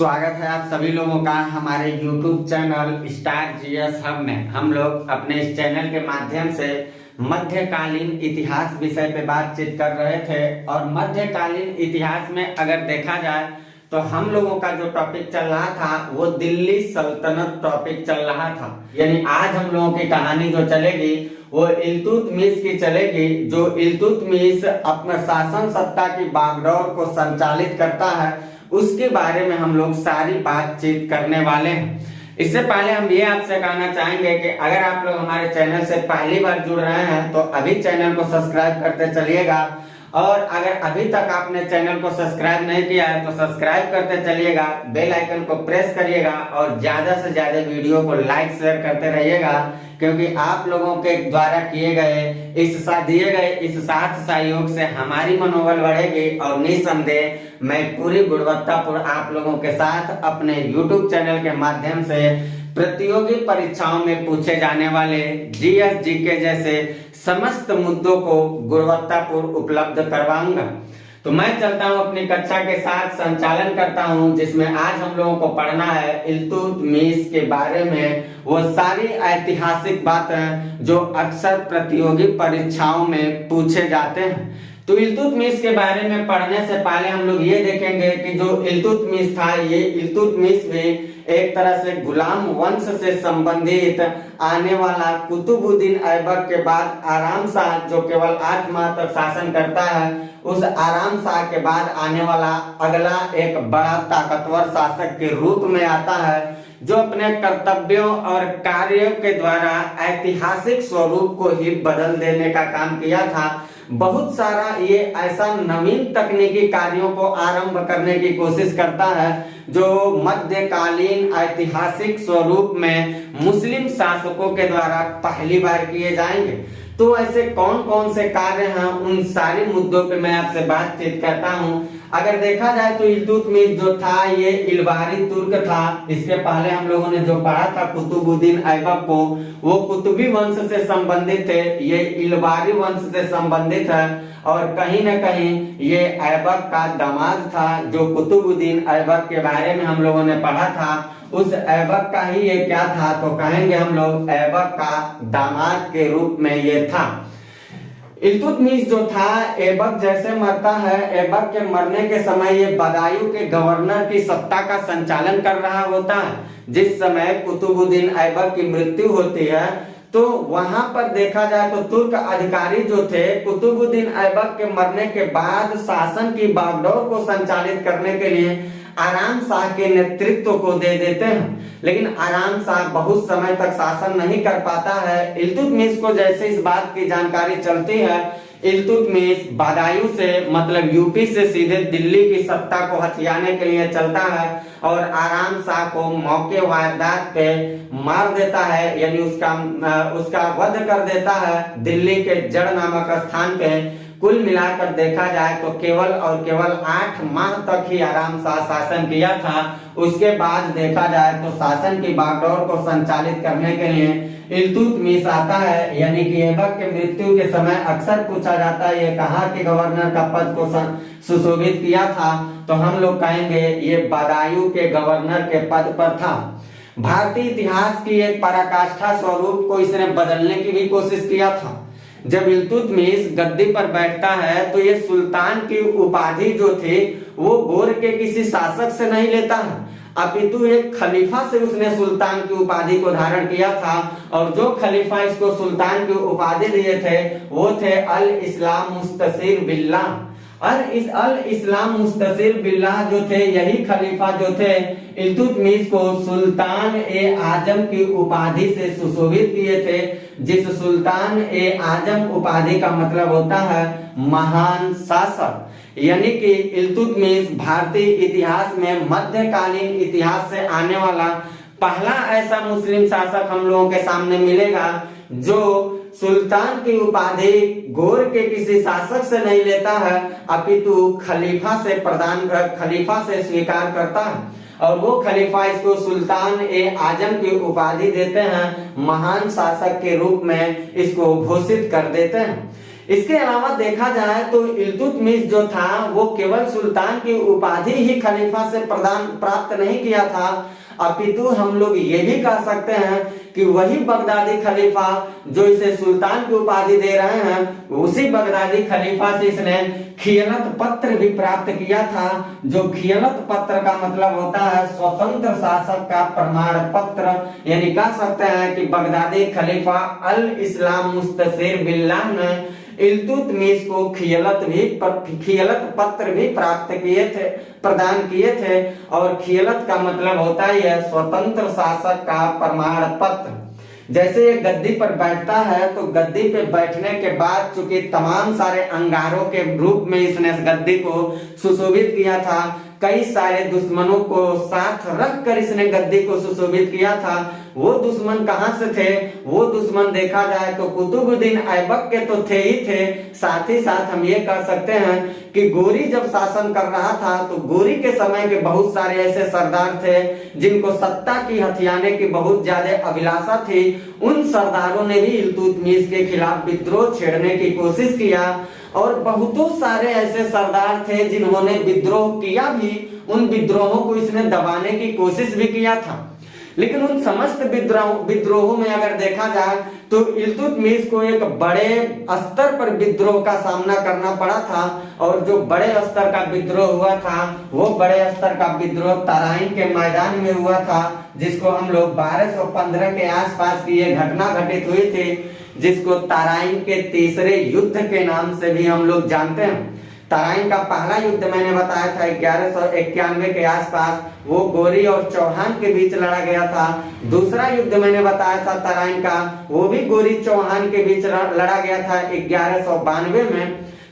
स्वागत है आप सभी लोगों का हमारे YouTube channel star GS hub में। हम लोग अपने इस चैनल के माध्यम से मध्यकालीन इतिहास विषय पे बातचीत कर रहे थे और मध्यकालीन इतिहास में अगर देखा जाए तो हम लोगों का जो टॉपिक चल रहा था वो दिल्ली सल्तनत टॉपिक चल रहा था। यानी आज हम लोगों की कहानी जो चलेगी वो इल्तुतमिश की चलेगी, जो इल्तुतमिश अपना शासन सत्ता की बागडोर को संचालित करता है उसके बारे में हम लोग सारी बातचीत करने वाले हैं। इससे पहले हम ये आपसे कहना चाहेंगे कि अगर आप लोग हमारे चैनल से पहली बार जुड़ रहे हैं तो अभी चैनल को सब्सक्राइब करते चलिएगा, और अगर अभी तक आपने चैनल को सब्सक्राइब नहीं किया है तो सब्सक्राइब करते चलिएगा, बेल आइकन को प्रेस करिएगा और ज्यादा से ज्यादा वीडियो को लाइक शेयर करते रहिएगा, क्योंकि आप लोगों के द्वारा किए गए दिए गए इस साथ सहयोग से हमारी मनोबल बढ़ेगी और निसंदेह मैं पूरी गुणवत्तापूर्ण आप लोगों के साथ अपने YouTube चैनल के माध्यम से प्रतियोगी परीक्षाओं में पूछे जाने वाले जीएस जीके जैसे समस्त मुद्दों को गुणवत्तापूर्ण उपलब्ध करवाऊंगा। तो मैं चलता हूं अपनी कक्षा के साथ संचालन करता हूं, जिसमें आज हम लोगों को पढ़ना है इल्तुतमिश के बारे में वो सारी ऐतिहासिक बातें जो अक्सर प्रतियोगी परीक्षाओं में पूछे जाते हैं। तो इल्तुतमिश के बारे में पढ़ने से पहले हम लोग ये देखेंगे कि जो इल्तुतमिश था, ये इल्तुतमिश भी एक तरह से गुलाम वंश से संबंधित आने वाला कुतुबुद्दीन ऐबक के बाद आराम शाह जो केवल 8 माह तक शासन करता है, उस आराम शाह के बाद आने वाला अगला एक बड़ा ताकतवर शासक के रूप में आता है, जो अपने कर्तव्यों और कार्यों के द्वारा ऐतिहासिक स्वरूप को ही बदल देने का काम किया था। बहुत सारा ये ऐसा नवीन तकनीकी कार्यों को आरंभ करने की कोशिश करता है जो मध्यकालीन ऐतिहासिक स्वरूप में मुस्लिम शासकों के द्वारा पहली बार किए जाएंगे। तो ऐसे कौन कौन से कार्य हैं, उन सारे मुद्दों पे मैं आपसे बातचीत करता हूं। अगर देखा जाए तो इल्तुतमिश जो था ये इलबारी तुर्क था। इसके पहले हम लोगों ने जो पढ़ा था कुतुबुद्दीन ऐबक को, वो कुतुबी वंश से संबंधित थे, ये इलबारी वंश से संबंधित है और कहीं न कहीं ये ऐबक का दामाद था। जो कुतुबुद्दीन ऐबक के बारे में हम लोगों ने पढ़ा था उस ऐबक का ही ये क्या था, तो कहेंगे हम लोग ऐबक का दामाद के रूप में ये था। इल्तुतमिश जो था ऐबक जैसे मरता है, ऐबक के मरने के समय ये बदायूं के गवर्नर की सत्ता का संचालन कर रहा होता है। जिस समय कुतुबुद्दीन ऐबक की मृत्यु होती है तो वहां पर देखा जाए तो तुर्क अधिकारी जो थे कुतुबुद्दीन ऐबक के मरने के बाद शासन की बागडोर को संचालित करने के लिए आराम शाह के नेतृत्व को दे देते हैं, लेकिन आराम शाह बहुत समय तक शासन नहीं कर पाता है। इल्तुतमिश को जैसे इस बात की जानकारी चलती है, इल्तुतमिश बदायूं से मतलब यूपी से सीधे दिल्ली की सत्ता को हथियाने के लिए चलता है और आराम शाह को मौके वारदात पे मार देता है, यानी उसका वध कर देता है दिल्ली के जड़ नामक स्थान पे। कुल मिलाकर देखा जाए तो केवल और केवल 8 माह तक ही आराम शाह शासन किया था। उसके बाद देखा जाए तो शासन की बागडोर को संचालित करने के लिए इल्तुतमिश आता है। यानी कि ऐबक के मृत्यु के समय अक्सर पूछा जाता है ये कहाँ के गवर्नर का पद को सुशोभित किया था, तो हम लोग कहेंगे ये बदायूं के गवर्नर के पद पर था। भारतीय इतिहास की एक पराकाष्ठा स्वरूप को इसने बदलने की भी कोशिश किया था। जब इल्तुतमिश गद्दी पर बैठता है तो ये सुल्तान की उपाधि जो थी वो गोर के किसी शासक से नहीं लेता है, अपितु एक खलीफा से उसने सुल्तान की उपाधि को धारण किया था। और जो खलीफा इसको सुल्तान की उपाधि दिए थे वो थे अल इस्लाम मुस्तसिर बिल्लाह। अल इस्लाम मुस्तसिर बिल्लाह जो थे, यही खलीफा जो थे इल्तुतमिश को सुल्तान ए आजम की उपाधि से सुशोभित किए थे। जिस सुल्तान ए आजम उपाधि का मतलब होता है महान शासक। यानी कि इल्तुतमिश भारतीय इतिहास में मध्यकालीन इतिहास से आने वाला पहला ऐसा मुस्लिम शासक हम लोगों के सामने मिलेगा जो सुल्तान की उपाधि गोर के किसी शासक से नहीं लेता है, अपितु खलीफा से स्वीकार करता है। और वो खलीफा इसको सुल्तान ए आजम की उपाधि देते हैं, महान शासक के रूप में इसको घोषित कर देते हैं। इसके अलावा देखा जाए तो इल्तुतमिश जो था वो केवल सुल्तान की उपाधि ही खलीफा से प्रदान प्राप्त नहीं किया था, अपितु हम लोग ये भी कह सकते हैं कि वही बगदादी खलीफा जो इसे सुल्तान की उपाधि दे रहे हैं, उसी बगदादी खलीफा से इसने खियानत पत्र भी प्राप्त किया था। जो खियानत पत्र का मतलब होता है स्वतंत्र शासक का प्रमाण पत्र, यानी कह सकते हैं कि बगदादी खलीफा अल इस्लाम मुस्तसिर बिल्लाह ने इल्तुतमिश को खियालत पत्र भी प्राप्त किए थे, प्रदान किए थे। और खियालत का मतलब होता है स्वतंत्र शासक का प्रमाण पत्र। जैसे ये गद्दी पर बैठता है तो गद्दी पे बैठने के बाद चूंकि तमाम सारे अंगारों के रूप में इसने गद्दी को सुशोभित किया था, कई सारे दुश्मनों को साथ रखकर इसने गद्दी को सुशोभित किया था। वो दुश्मन कहां से थे? वो दुश्मन देखा जाए तो कुतुबुद्दीन ऐबक के तो थे ही थे, साथ ही साथ हम ये कह सकते हैं कि गोरी जब शासन कर रहा था तो गोरी के समय के बहुत सारे ऐसे सरदार थे जिनको सत्ता की हथियाने की बहुत ज्यादा अभिलाषा थी। उन सरदारों ने भी इल्तुतमिश के खिलाफ विद्रोह छेड़ने की कोशिश किया और बहुतों सारे ऐसे सरदार थे जिन्होंने विद्रोह किया भी। उन विद्रोहों को इसने दबाने की कोशिश भी किया था, लेकिन उन समस्त विद्रोहों में अगर देखा जाए तो इल्तुतमिश को एक बड़े स्तर पर विद्रोह का सामना करना पड़ा था। और जो बड़े स्तर का विद्रोह हुआ था वो बड़े स्तर का विद्रोह तराइन के मैदान में हुआ था, जिसको हम लोग 1215 के आसपास की ये घटना घटित हुई थी, जिसको तराइन के तीसरे युद्ध के नाम से भी हम लोग जानते हैं। तराइन का पहला युद्ध मैंने बताया था 1191 के आसपास, वो गोरी और चौहान के बीच लड़ा गया था। दूसरा युद्ध मैंने बताया था तराइन का, वो भी गोरी चौहान के बीच लड़ा गया था 1192 में।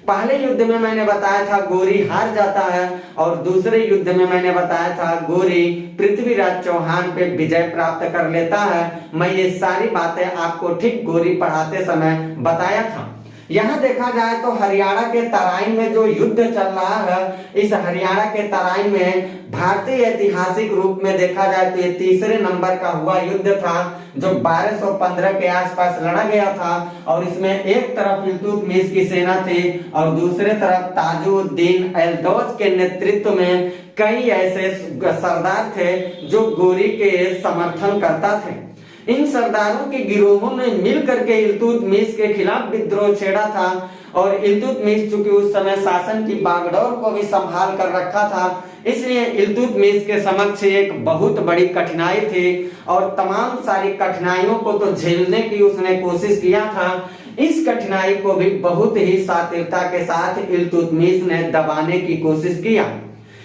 पहले युद्ध में मैंने बताया था गोरी हार जाता है और दूसरे युद्ध में मैंने बताया था गोरी पृथ्वीराज चौहान पे विजय प्राप्त कर लेता है। मैं ये सारी बातें आपको ठीक गोरी पढ़ाते समय बताया था। यहाँ देखा जाए तो हरियाणा के तराइन में जो युद्ध चल रहा है, इस हरियाणा के तराइन में भारतीय ऐतिहासिक रूप में देखा जाए तो ये तीसरे नंबर का हुआ युद्ध था जो 1215 के आसपास लड़ा गया था। और इसमें एक तरफ इल्तुतमिश की सेना थी और दूसरे तरफ ताजुद्दीन एल्दौज के नेतृत्व में कई ऐसे सरदार थे जो गोरी के समर्थन करता थे। इन सरदारों के गिरोहों ने मिल करके इल्तुतमिश के खिलाफ विद्रोह छेड़ा था। और इल्तुतमिश चूंकि उस समय शासन की बागडोर को भी संभाल कर रखा था, इसलिए इल्तुतमिश के समक्ष एक बहुत बड़ी कठिनाई थी और तमाम सारी कठिनाइयों को तो झेलने की उसने कोशिश किया था। इस कठिनाई को भी बहुत ही शातिरता के साथ इल्तुतमिश ने दबाने की कोशिश किया।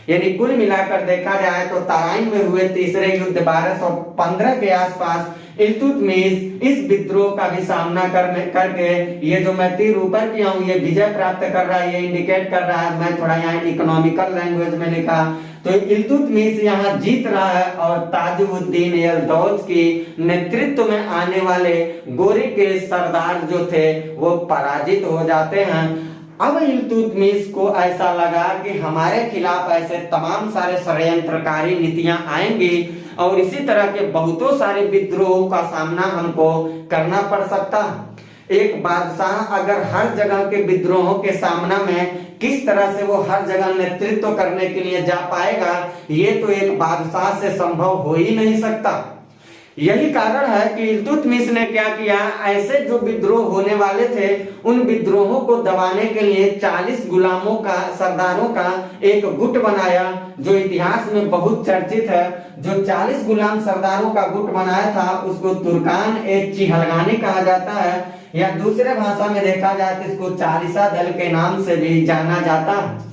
यानी कुल मिलाकर देखा जाए तो तराइन में हुए तीसरे युद्ध 1215 के आसपास इल्तुतमिश इस विद्रोह का भी सामना करके ये जो मैं तीर ऊपर किया हूँ ये विजय प्राप्त कर रहा है, ये इंडिकेट कर रहा है। मैं थोड़ा यहाँ इकोनॉमिकल लैंग्वेज में लिखा तो इल्तुतमिश यहाँ जीत रहा है और ताजुद्दीन एल्दौज की नेतृत्व में आने वाले गोरी के सरदार जो थे वो पराजित हो जाते हैं। अब इल्तुतमिश को ऐसा लगा कि हमारे खिलाफ ऐसे तमाम सारे षड्यंत्रकारी नीतियां आएंगी और इसी तरह के बहुतों सारे विद्रोहों का सामना हमको करना पड़ सकता है। एक बादशाह अगर हर जगह के विद्रोहों के सामना में किस तरह से वो हर जगह नेतृत्व करने के लिए जा पाएगा, ये तो एक बादशाह से संभव हो ही नहीं सकता। यही कारण है कि इल्तुतमिश ने क्या किया, ऐसे जो विद्रोह होने वाले थे उन विद्रोहों को दबाने के लिए 40 गुलामों का सरदारों का एक गुट बनाया जो इतिहास में बहुत चर्चित है। जो 40 गुलाम सरदारों का गुट बनाया था उसको तुर्कान ए चिहलगानी कहा जाता है, या दूसरे भाषा में देखा जाए तो इसको चालीसा दल के नाम से भी जाना जाता है।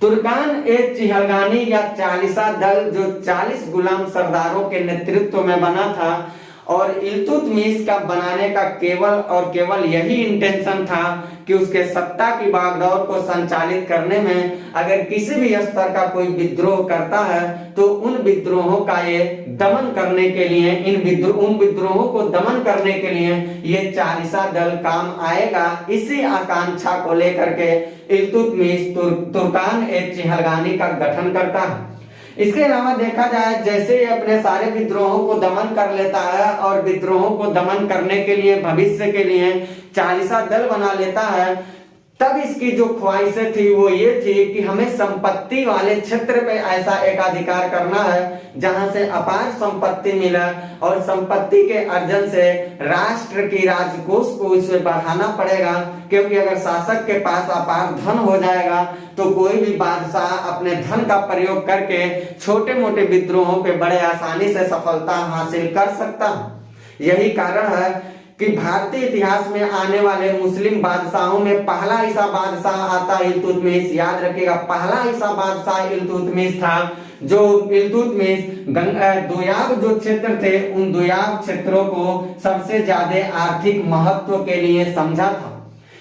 तुर्कान ए चिहलगानी या चालीसा दल जो 40 गुलाम सरदारों के नेतृत्व में बना था और इल्तुतमिश का बनाने का केवल और केवल यही इंटेंशन था कि उसके सत्ता की बागडोर को संचालित करने में अगर किसी भी स्तर का कोई विद्रोह करता है तो उन विद्रोहों का ये दमन करने के लिए उन विद्रोहों को दमन करने के लिए ये चालीसा दल काम आएगा। इसी आकांक्षा को लेकर के इल्तुतमिश तुर्कान ए चिहलगानी का गठन करता है। इसके अलावा देखा जाए जैसे ही अपने सारे विद्रोहों को दमन कर लेता है और विद्रोहों को दमन करने के लिए भविष्य के लिए चालीसा दल बना लेता है, तब इसकी जो ख्वाहिशें थी वो ये थी कि हमें संपत्ति वाले क्षेत्र पे ऐसा एकाधिकार करना है जहां से अपार संपत्ति मिला, और संपत्ति के अर्जन से राष्ट्र की राजकोष को उसे बढ़ाना पड़ेगा, क्योंकि अगर शासक के पास अपार धन हो जाएगा तो कोई भी बादशाह अपने धन का प्रयोग करके छोटे मोटे विद्रोहों पे बड़े आसानी से सफलता हासिल कर सकता। यही कारण है कि भारतीय इतिहास में आने वाले मुस्लिम बादशाहों में पहला ऐसा बादशाह आता इल्तुतमिश। याद रखिएगा, पहला ऐसा बादशाह इल्तुतमिश था जो इल्तुतमिश दोयाब जो क्षेत्र थे उन दोयाब क्षेत्रों को सबसे ज्यादा आर्थिक महत्व के लिए समझा था,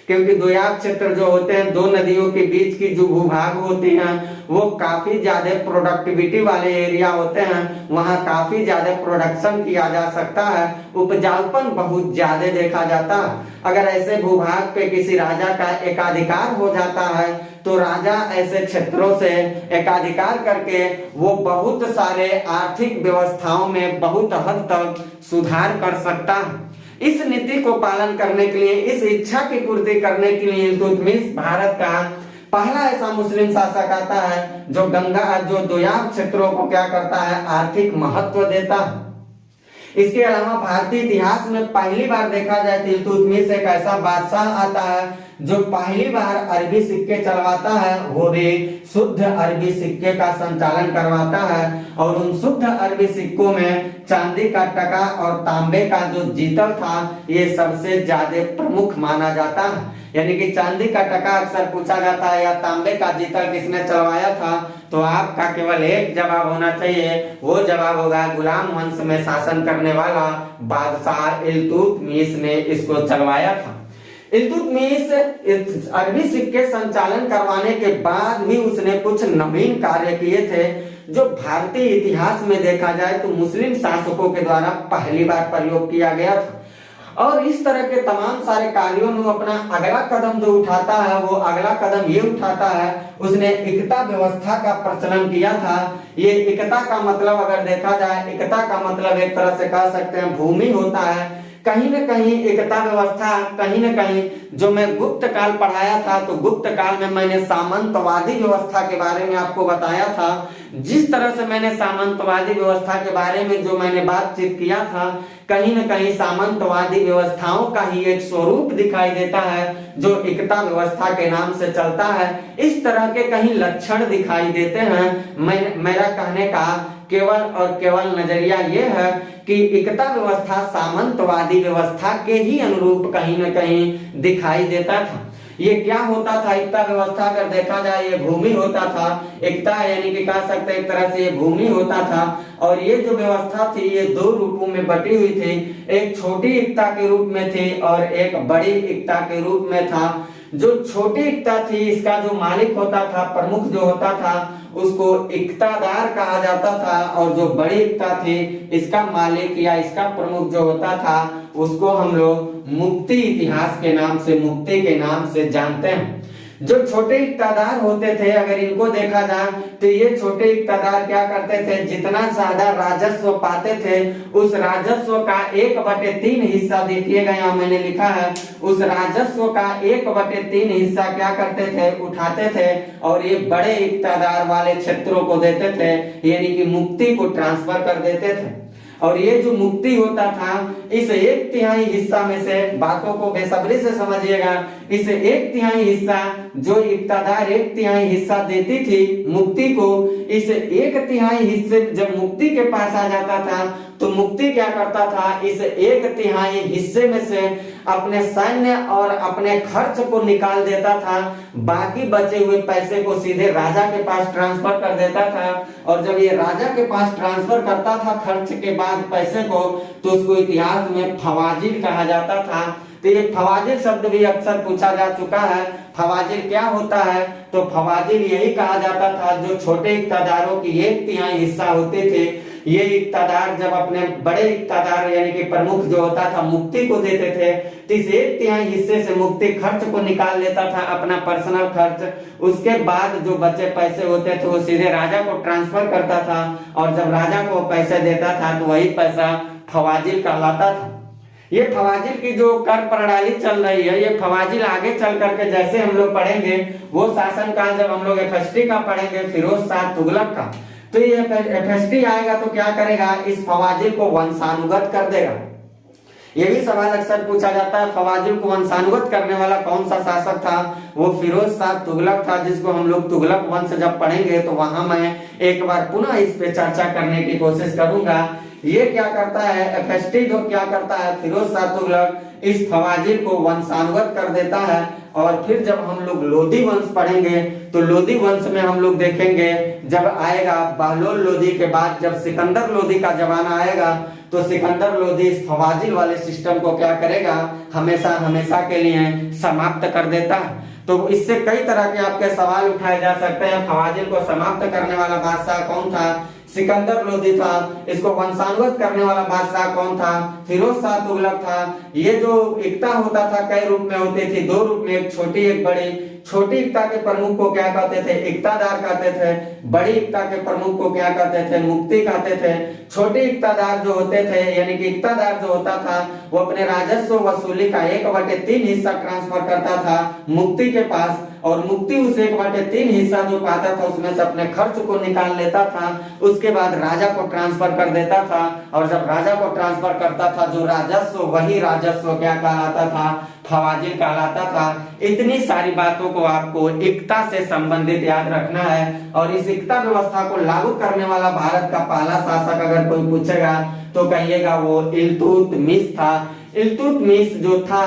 क्योंकि दोयाब क्षेत्र जो होते हैं, दो नदियों के बीच की जो भूभाग होती हैं वो काफी ज्यादा प्रोडक्टिविटी वाले एरिया होते हैं, वहां काफी ज्यादा प्रोडक्शन किया जा सकता है, उपजाऊपन बहुत ज्यादा देखा जाता है। अगर ऐसे भूभाग पे किसी राजा का एकाधिकार हो जाता है तो राजा ऐसे क्षेत्रों से एकाधिकार करके वो बहुत सारे आर्थिक व्यवस्थाओं में बहुत हद तक सुधार कर सकता है। इस नीति को पालन करने के लिए, इस इच्छा की पूर्ति करने के लिए इल्तुतमिश भारत का पहला ऐसा मुस्लिम शासक आता है जो जो दोयाब क्षेत्रों को क्या करता है, आर्थिक महत्व देता है। इसके अलावा भारतीय इतिहास में पहली बार देखा जाए तो इल्तुतमिश एक ऐसा बादशाह आता है जो पहली बार अरबी सिक्के चलवाता है, वो भी शुद्ध अरबी सिक्के का संचालन करवाता है, और उन शुद्ध अरबी सिक्कों में चांदी का टका और तांबे का जो जीतल था ये सबसे ज्यादा प्रमुख माना जाता है। यानी कि चांदी का टका अक्सर पूछा जाता है या तांबे का जीतल किसने चलवाया था, तो आपका केवल एक जवाब होना चाहिए, वो जवाब होगा गुलाम वंश में शासन करने वाला बादशाह इल्तुतमिश ने इसको चलवाया था। इल्तुतमिश अरबी सिक्के संचालन करवाने के बाद भी उसने कुछ नवीन कार्य किए थे जो भारतीय इतिहास में देखा जाए तो मुस्लिम शासकों के द्वारा पहली बार प्रयोग किया गया था। और इस तरह के तमाम सारे कार्यों में अपना अगला कदम जो उठाता है वो अगला कदम ये उठाता है, उसने एकता व्यवस्था का प्रचलन किया था। ये एकता का मतलब अगर देखा जाए, एकता का मतलब एक तरह से कह सकते हैं भूमि होता है। कहीं न कहीं एकता व्यवस्था, कहीं न कहीं जो मैं गुप्त काल पढ़ाया था तो गुप्त काल में मैंने सामंतवादी व्यवस्था के बारे में आपको बताया था। जिस तरह से मैंने सामंतवादी व्यवस्था के बारे में जो मैंने बातचीत किया था, कहीं न कहीं सामंतवादी व्यवस्थाओं का ही एक स्वरूप दिखाई देता है जो एकता व्यवस्था के नाम से चलता है। इस तरह के कहीं लक्षण दिखाई देते हैं। मेरा कहने का केवल और केवल नजरिया ये है कि एकता व्यवस्था सामंतवादी व्यवस्था के ही अनुरूप कहीं न कहीं दिखाई देता था। ये क्या होता था, एकता व्यवस्था अगर देखा जाए ये भूमि होता था। एकता यानी कि कह सकते एक तरह से ये भूमि होता था, और ये जो व्यवस्था थी ये दो रूपों में बटी हुई थी, एक छोटी एकता के रूप में थी और एक बड़ी एकता के रूप में था। जो छोटी एकता थी इसका जो मालिक होता था, प्रमुख जो होता था, उसको इक्तादार कहा जाता था, और जो बड़ी एकता थी इसका मालिक या इसका प्रमुख जो होता था उसको हम लोग मुक्ति इतिहास के नाम से, मुक्ति के नाम से जानते हैं। जो छोटे इक्तादार होते थे अगर इनको देखा जाए तो ये छोटे इक्तादार क्या करते थे, जितना ज्यादा राजस्व पाते थे उस राजस्व का 1/3 हिस्सा, देखिएगा यहाँ मैंने लिखा है, उस राजस्व का 1/3 हिस्सा क्या करते थे, उठाते थे और ये बड़े इक्तादार वाले क्षेत्रों को देते थे, यानी कि मुक्ति को ट्रांसफर कर देते थे। और ये जो मुक्ति होता था इस 1/3 हिस्सा में से, बातों को बेसब्री से समझिएगा, इस 1/3 हिस्सा जो इक्तादार 1/3 हिस्सा देती थी मुक्ति को, इस 1/3 हिस्से जब मुक्ति के पास आ जाता था तो मुक्ति क्या करता था, इस 1/3 हिस्से में से अपने सैन्य और अपने खर्च को निकाल देता था, बाकी बचे हुए पैसे को सीधे राजा के पास ट्रांसफर कर देता था। और जब ये राजा के पास ट्रांसफर करता था खर्च के बाद पैसे को, तो उसको इतिहास में फवाजिल कहा जाता था। तो ये फवाजिल शब्द भी अक्सर पूछा जा चुका है। फवाजिल क्या होता है, तो फवाजिल यही कहा जाता था जो छोटे इक्तादारों की 1/3 हिस्सा होते थे, ये इक्तादार जब अपने बड़े इक्तादार यानी कि प्रमुख जो होता था मुक्ति को देते थे, तो इस 1/3 हिस्से से मुक्ति खर्च को निकाल लेता था, अपना पर्सनल खर्च। उसके बाद जो बचे पैसे होते थे वो सीधे राजा को ट्रांसफर करता था, और जब राजा को पैसे देता था तो वही पैसा फवाजिल कहलाता था। ये फवाजिल की जो कर प्रणाली चल रही है, ये फवाजिल आगे चल करके जैसे हम लोग पढ़ेंगे वो शासन काल जब हम लोग एफएसटी का पढ़ेंगे, फिरोज शाह तुगलक का, तो ये एफएसटी आएगा तो क्या करेगा, इस फवाजिल को वंशानुगत कर देगा। ये भी सवाल अक्सर पूछा जाता है, फवाजिल को वंशानुगत करने वाला कौन सा शासक था, वो फिरोज शाह तुगलक था, जिसको हम लोग तुगलक वंश जब पढ़ेंगे तो वहां मैं एक बार पुनः इस पे चर्चा करने की कोशिश करूंगा। ये क्या करता है, एफएसटी जो क्या करता है, फिरोज शाह तुगलक इस फवाजिल को वंशानुगत कर देता है। और फिर जब हम लोग लोधी वंश पढ़ेंगे तो लोधी वंश में हम लोग देखेंगे, जब आएगा बहलोल लोधी के बाद जब सिकंदर लोधी का जमाना आएगा तो सिकंदर लोधी इस फवाजिल वाले सिस्टम को क्या करेगा, हमेशा हमेशा के लिए समाप्त कर देता है। तो इससे कई तरह के आपके सवाल उठाए जा सकते हैं। फवाजिल को समाप्त करने वाला बादशाह कौन था, सिकंदर लोधी था। इसको वंशानुगत करने वाला बादशाह कौन था, फिरोज शाह तुगलक था। ये जो एकता होता था कई रूप में होती थी, दो रूप में, एक छोटी एक बड़ी। छोटी एकता के प्रमुख को क्या कहते थे, एकतादार कहते थे। बड़ी एकता के प्रमुख को क्या कहते थे, मुक्ति कहते थे। छोटे एकतादार जो होते थे, यानी कि एकतादार जो होता था वो अपने राजस्व वसूली का 1/3 हिस्सा ट्रांसफर करता था मुक्ति के पास, और मुक्ति उस 1/3 हिस्सा जो पाता था उसमें से अपने खर्च को निकाल लेता था। उसके बाद राजा को ट्रांसफर कर देता था, और जब राजा को ट्रांसफर करता था जो राजस्व, वही राजस्व क्या कहलाता था, फवाजिल कहलाता था। इतनी सारी बातों को आपको एकता से संबंधित याद रखना है। और इस एकता व्यवस्था को लागू करने वाला भारत का पहला शासक अगर कोई पूछेगा तो कहिएगा वो इल्तुतमिश था। इल्तुतमिश जो था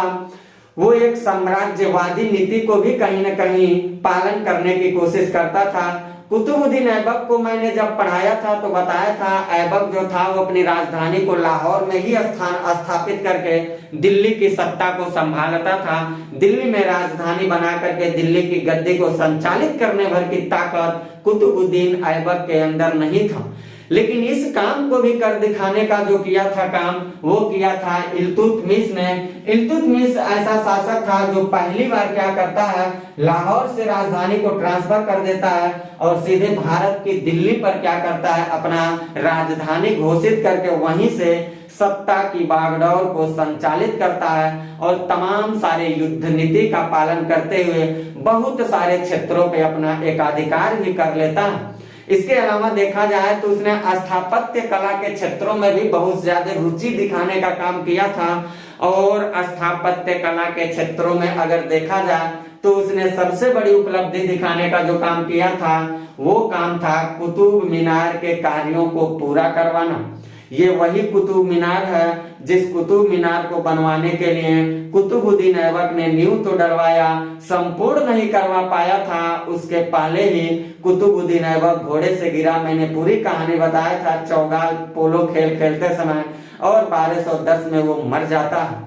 वो एक साम्राज्यवादी नीति को भी कहीं न कहीं पालन करने की कोशिश करता था। कुतुबुद्दीन ऐबक को मैंने जब पढ़ाया था तो बताया था, ऐबक जो था वो अपनी राजधानी को लाहौर में ही स्थापित करके दिल्ली की सत्ता को संभालता था। दिल्ली में राजधानी बना करके दिल्ली की गद्दी को संचालित करने भर की ताकत कुतुबुद्दीन ऐबक के अंदर नहीं था। लेकिन इस काम को भी कर दिखाने का जो किया था काम, वो किया था इल्तुतमिश ने। इल्तुतमिश ऐसा शासक था जो पहली बार क्या करता है, लाहौर से राजधानी को ट्रांसफर कर देता है और सीधे भारत की दिल्ली पर क्या करता है, अपना राजधानी घोषित करके वहीं से सत्ता की बागडोर को संचालित करता है। और तमाम सारे युद्ध नीति का पालन करते हुए बहुत सारे क्षेत्रों पे अपना एकाधिकार भी कर लेता है। इसके अलावा देखा जाए तो उसने स्थापत्य कला के क्षेत्रों में भी बहुत ज्यादा रुचि दिखाने का काम किया था। और स्थापत्य कला के क्षेत्रों में अगर देखा जाए तो उसने सबसे बड़ी उपलब्धि दिखाने का जो काम किया था वो काम था कुतुब मीनार के कार्यों को पूरा करवाना। ये वही कुतुब मीनार है जिस कुतुब मीनार को बनवाने के लिए कुतुबुद्दीन ऐबक ने नींव तो डलवाया, संपूर्ण नहीं करवा पाया था। उसके पहले ही कुतुबुद्दीन ऐबक घोड़े से गिरा। मैंने पूरी कहानी बताया था, चौगाल पोलो खेल खेलते समय, और 1210 में वो मर जाता है।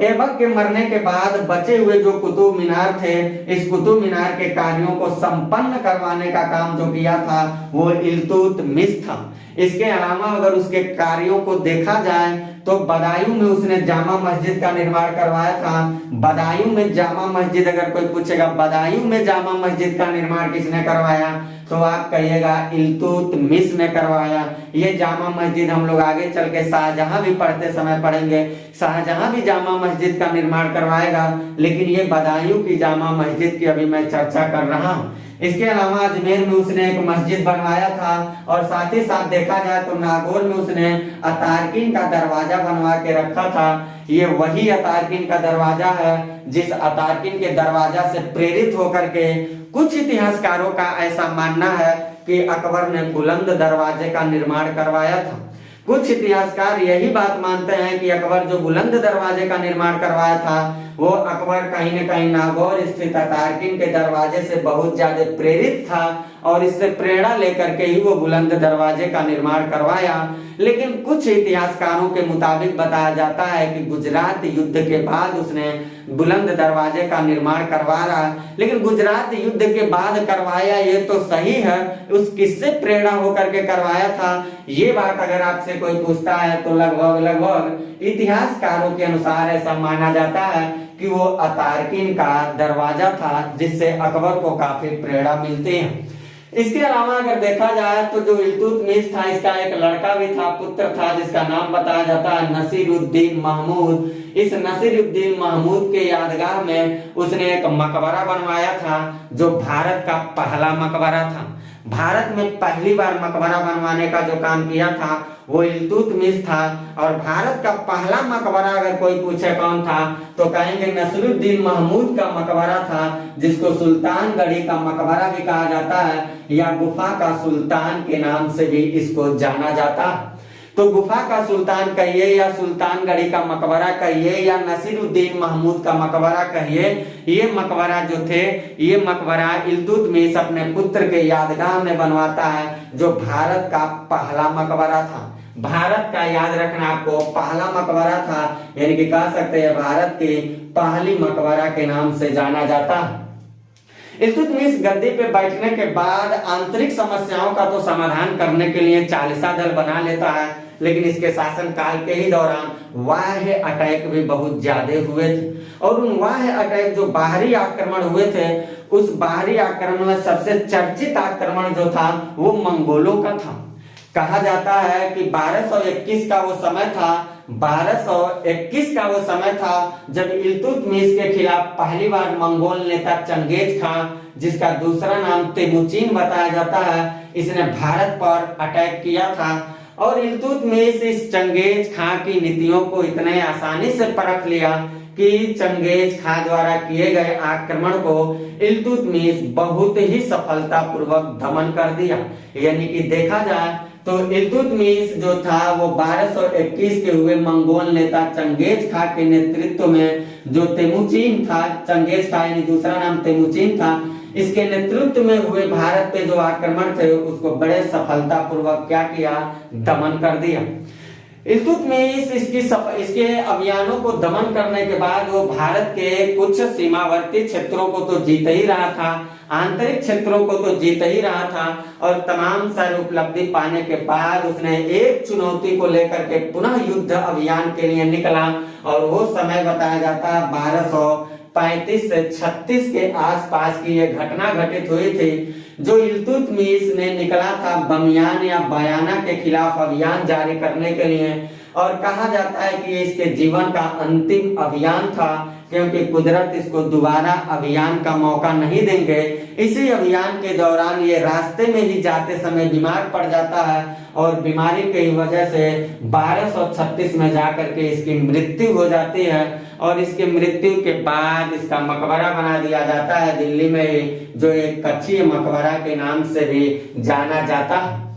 ऐबक के मरने के बाद बचे हुए जो कुतुब मीनार थे, इस कुतुब मीनार के कार्यों को संपन्न करवाने का काम जो किया था वो इल्तुतमिश था। इसके अलावा अगर उसके कार्यों को देखा जाए तो बदायूं में उसने जामा मस्जिद का निर्माण करवाया था। बदायूं में जामा मस्जिद, अगर कोई पूछेगा बदायूं में जामा मस्जिद का निर्माण किसने करवाया, तो आप कहिएगा इल्तुतमिश ने करवाया। ये जामा मस्जिद हम लोग आगे चल के शाहजहां भी पढ़ते समय पढ़ेंगे, शाहजहां भी जामा मस्जिद का निर्माण करवाएगा, लेकिन ये बदायूं की जामा मस्जिद की अभी मैं चर्चा कर रहा हूँ। इसके अलावा अजमेर में उसने एक मस्जिद बनवाया था, और साथ ही साथ देखा जाए तो नागौर में उसने अतारकिन का दरवाजा बनवा के रखा था। ये वही अतारकिन का दरवाजा है जिस अतारकिन के दरवाजा से प्रेरित होकर के कुछ इतिहासकारों का ऐसा मानना है कि अकबर ने बुलंद दरवाजे का निर्माण करवाया था। कुछ इतिहासकार यही बात मानते हैं कि अकबर जो बुलंद दरवाजे का निर्माण करवाया था वो अकबर कहीं न कहीं नागौर स्थित अतारकिन के दरवाजे से बहुत ज्यादा प्रेरित था, और इससे प्रेरणा लेकर के ही वो बुलंद दरवाजे का निर्माण करवाया। लेकिन कुछ इतिहासकारों के मुताबिक बताया जाता है कि गुजरात युद्ध के बाद उसने बुलंद दरवाजे का निर्माण करवाया। लेकिन गुजरात युद्ध के बाद करवाया ये तो सही है, उस किससे प्रेरणा होकर के करवाया था, ये बात अगर आपसे कोई पूछता है तो लगभग इतिहासकारों के अनुसार ऐसा माना जाता है कि वो अतारकिन का दरवाजा था जिससे अकबर को काफी प्रेरणा मिलती है। इसके अलावा अगर देखा जाए तो जो इल्तुतमिश था, इसका एक लड़का भी था, पुत्र था, जिसका नाम बताया जाता है नसीरुद्दीन महमूद। इस नसीरुद्दीन महमूद के यादगार में उसने एक मकबरा बनवाया था, जो भारत का पहला मकबरा था। भारत में पहली बार मकबरा बनवाने का जो काम किया था वो इल्तुतमिश था। और भारत का पहला मकबरा अगर कोई पूछे कौन था तो कहेंगे नसीरुद्दीन महमूद का मकबरा था, जिसको सुल्तानगढ़ी का मकबरा भी कहा जाता है, या गुफा का सुल्तान के नाम से भी इसको जाना जाता है। तो गुफा का सुल्तान कहिए या सुल्तानगढ़ी का मकबरा कहिए या नसीरुद्दीन महमूद का मकबरा कहिए, ये मकबरा जो थे, ये मकबरा इल्तुतमिश अपने पुत्र के यादगार में बनवाता है, जो भारत का पहला मकबरा था। भारत का याद रखना आपको, पहला मकबरा था, यानी कि कह सकते हैं भारत की पहली मकबरा के नाम से जाना जाता है। इल्तुतमिश गद्दी पे बैठने के बाद आंतरिक समस्याओं का तो समाधान करने के लिए चालीसा दल बना लेता है, लेकिन इसके शासन काल के ही दौरान बाह्य अटैक भी बहुत ज्यादा हुए थे। और उन बाह्य अटैक जो बाहरी आक्रमण हुए थे, उस बाहरी आक्रमण में सबसे चर्चित आक्रमण जो था वो मंगोलों का था। कहा जाता है कि 1221 का वो समय था, 1221 का वो समय था जब इल्तुतमिश के खिलाफ पहली बार मंगोल नेता चंगेज खान, जिसका दूसरा नाम तेमुचिन बताया जाता है, इसने भारत पर अटैक किया था। और इल्तुतमिश इस चंगेज खान की नीतियों को इतने आसानी से परख लिया कि चंगेज खान द्वारा किए गए आक्रमण को इल्तुतमिश बहुत ही सफलतापूर्वक दमन कर दिया। यानी कि देखा जाए तो इल्तुतमिश जो था वो 1221 के हुए मंगोल नेता चंगेज खान के नेतृत्व में, जो तेमुचिन था, चंगेज खान यानी दूसरा नाम तेमुचिन था, इसके नेतृत्व में हुए भारत पे जो आक्रमण थे उसको बड़े सफलतापूर्वक क्या किया, दमन कर दिया। इल्तुतमिश इसके अभियानों को दमन करने के बाद वो भारत के कुछ सीमावर्ती क्षेत्रों को तो जीत ही रहा था, आंतरिक क्षेत्रों को तो जीत ही रहा था, और तमाम सारी उपलब्धि पाने के बाद उसने एक चुनौती को लेकर के पुनः युद्ध अभियान के लिए निकला। और वो समय बताया जाता है 1235 से 36 के आसपास की ये घटना घटित हुई थी, जो इल्तुतमिश ने निकला था बमियान या बयाना के खिलाफ अभियान जारी करने के लिए। और कहा जाता है कि इसके जीवन का अंतिम अभियान था, क्योंकि कुदरत इसको दोबारा अभियान का मौका नहीं देंगे। इसी अभियान के दौरान ये रास्ते में ही जाते समय बीमार पड़ जाता है, और बीमारी की वजह से 1236 में जाकर के इसकी मृत्यु हो जाती है। और इसके मृत्यु के बाद इसका मकबरा बना दिया जाता है दिल्ली में, जो एक कच्ची मकबरा के नाम से भी जाना जाता है।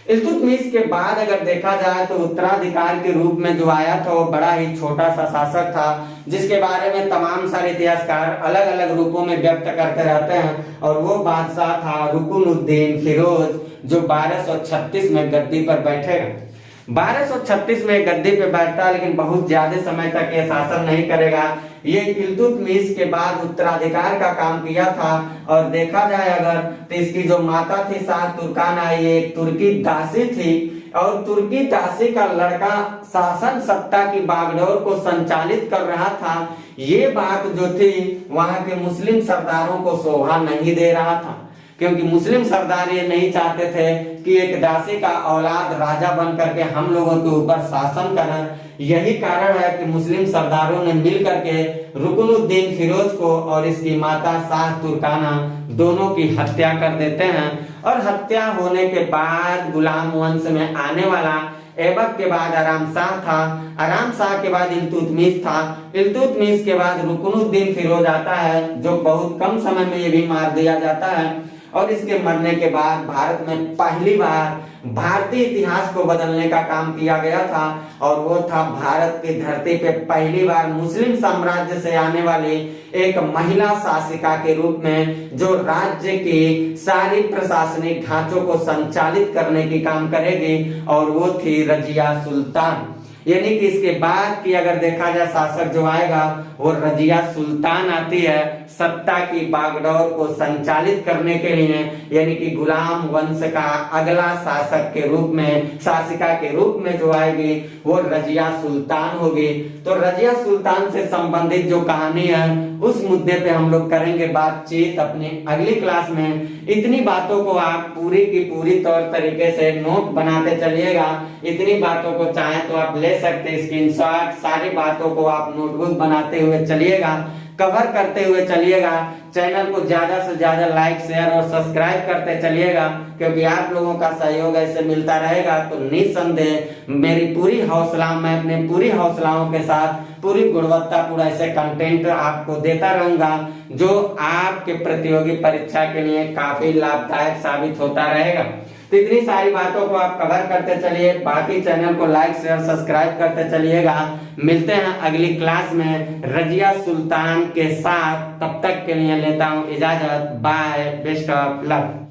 इल्तुतमिश के बाद अगर देखा जाए तो उत्तराधिकार के रूप में जो आया था वो बड़ा ही छोटा सा शासक था, जिसके बारे में तमाम सारे इतिहासकार अलग अलग रूपों में व्यक्त करते रहते हैं। और वो बादशाह था रुकनुद्दीन फिरोज, जो 1236 में गद्दी पर बैठेगा। 1236 में गद्दी पे बैठता है, लेकिन बहुत ज्यादा समय तक ये शासन नहीं करेगा। ये इल्तुतमिश के बाद उत्तराधिकार का काम किया था। और देखा जाए अगर तो इसकी जो माता थी शाह तुर्काना, ये एक तुर्की दासी थी, और तुर्की दासी का लड़का शासन सत्ता की बागडोर को संचालित कर रहा था। ये बात जो थी वहां के मुस्लिम सरदारों को शोभा नहीं दे रहा था, क्योंकि मुस्लिम सरदार ये नहीं चाहते थे कि एक दासी का औलाद राजा बन करके हम लोगों के ऊपर शासन करें। यही कारण है कि मुस्लिम सरदारों ने मिल करके रुकनुद्दीन फिरोज को और इसकी माता शाह तुर्काना दोनों की हत्या कर देते हैं। और हत्या होने के बाद गुलाम वंश में आने वाला ऐबक के बाद आराम शाह था, आराम शाह के बाद इल्तुतमिश था, इल्तुतमिश के बाद रुकनुद्दीन फिरोज आता है, जो बहुत कम समय में ये भी मार दिया जाता है। और इसके मरने के बाद भारत में पहली बार भारतीय इतिहास को बदलने का काम किया गया था, और वो था भारत की धरती पे पहली बार मुस्लिम साम्राज्य से आने वाली एक महिला शासिका के रूप में, जो राज्य की सारी प्रशासनिक ढांचों को संचालित करने की काम करेगी, और वो थी रजिया सुल्तान। यानी कि इसके बाद की अगर देखा जाए शासक जो आएगा वो रजिया सुल्तान आती है सत्ता की बागडोर को संचालित करने के लिए, यानी कि गुलाम वंश का अगला शासक के रूप में, शासिका के रूप में जो आएगी वो रजिया सुल्तान होगी। तो रजिया सुल्तान से संबंधित जो कहानी है उस मुद्दे पे हम लोग करेंगे बातचीत अपनी अगली क्लास में। इतनी बातों को आप पूरी की पूरी तौर तरीके से नोट बनाते चलिएगा। इतनी बातों को चाहे तो आप ले सकते हैं स्क्रीनशॉट, सारी बातों को आप नोटबुक बनाते हुए चलिएगा, कवर करते हुए चलिएगा। चैनल को ज्यादा से ज्यादा लाइक, शेयर और सब्सक्राइब करते चलिएगा, क्योंकि आप लोगों का सहयोग ऐसे मिलता रहेगा तो निस्संदेह मेरी पूरी हौसला, मैं अपने पूरी हौसलाओं के साथ पूरी गुणवत्तापूर्ण ऐसे कंटेंट आपको देता रहूंगा जो आपके प्रतियोगी परीक्षा के लिए काफी लाभदायक साबित होता रहेगा। तो इतनी सारी बातों को आप कवर करते चलिए, बाकी चैनल को लाइक शेयर सब्सक्राइब करते चलिएगा। मिलते हैं अगली क्लास में रजिया सुल्तान के साथ, तब तक के लिए लेता हूं इजाजत। Bye, best of luck.